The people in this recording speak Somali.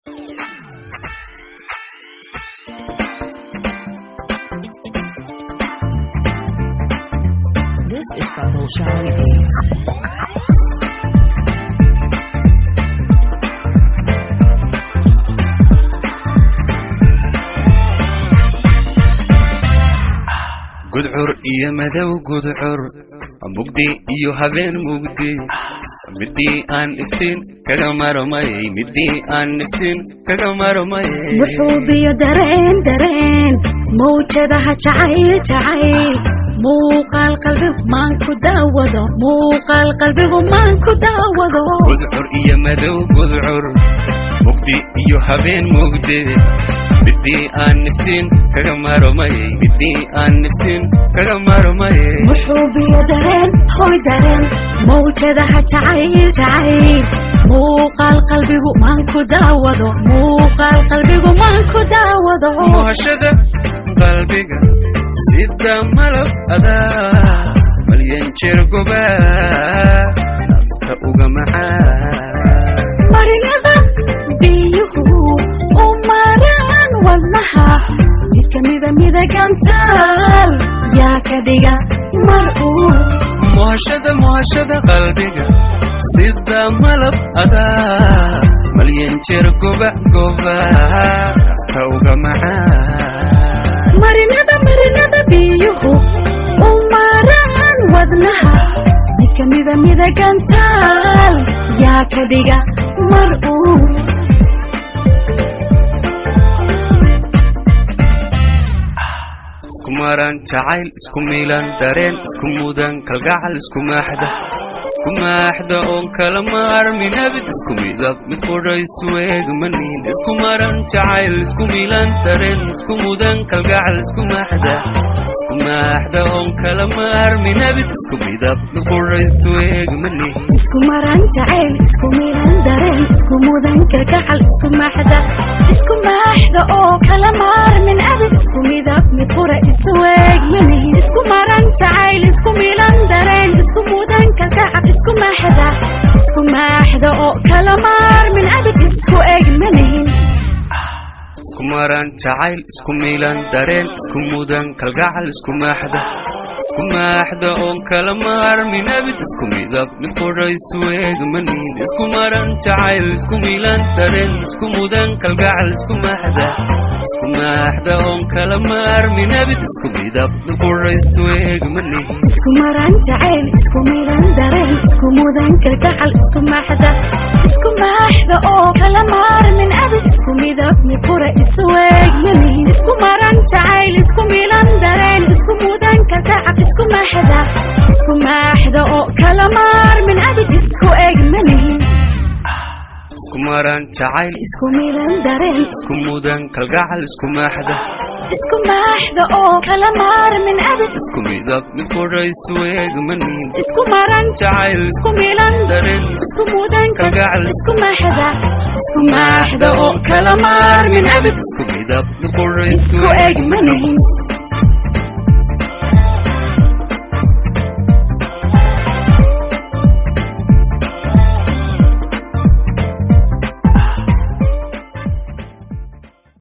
This is Fahul Shari Beats. gudcur iyo madow gudcur mugdi iyo habeen mugdi midii aan iftiin kaga marmay midii aan iftiin kaga marmay wuxuu biyo dareen mawjadaha jacayl muuqaal qalbigu maan ku daawado gudcur iyo madow gudcur mugdi iyo habeen mugdi midii aan iftiin kaga marmay midii aan iftiin kaga marmay wuxuu biyo dareen mawjadaha jacayl muuqaal qalbigu maan ku daawado muhashada qalbiga sida malab adaa malyan jeer gobaa nafta uga macaan marinada biyuhu u maraan wadnaha mid kamida midagantaal yaa ka dhiga mar uu muhashada qalbiga sida malab adaa malyan jeer goba nafta uga macaan marinada biyuhu u maraan wadnaha mid kamida midagantaal yaa ka dhiga mar uu isku maran jacayl isku miilan dareen isku mudan kalgacal isku maaxda oon kala maarmin abid isku midab mid qudhaysu eegmanin isku maran jacayl isku miilan dareen isku mudan kalgacal isku maaxda oon kala maarmin abid isku midab mid qudhaysu eegmanin isku maran jacayl isku miilan dareen isku mudan kalgacal isku maaxda oo kala maarmin abid isku midab mid qura isu eegmanin isku maran jacayl isku miilan dareen isku mudan kalgacal isku maaxda oo kala maarmin abid isku eegmanin isku maran jacayl isku miilan dareen isku mudan kalgacal isku maaxda oon kala maarmin abid isku midab mid qudhaysu eegmanin isku maran jacayl isku miilan dareen isku mudan kalgacal isku maaxda oon kala maarmin abid isku midab mid qudhaysu eegmanin isku maran jacayl isku miilan dareen isku mudan kalgacal isku maaxda oo kala maarmin abid isku midab mid qura isu eegmanin isku maran jacayl isku miilan dareen isku mudan kalgacal isku maaxda oo kala maarmin abid isku eegmanin isku maran jacayl isku miilan dareen isku mudan kalgacal isku maaxda oo kala maarmin abid isku midab mid qudhaysu eegmanin isku maran jacayl isku miilan dareen isku mudan kalgacal isku maaxda oo kala maarmin abid isku midab mid qudhaysu isku eegmanin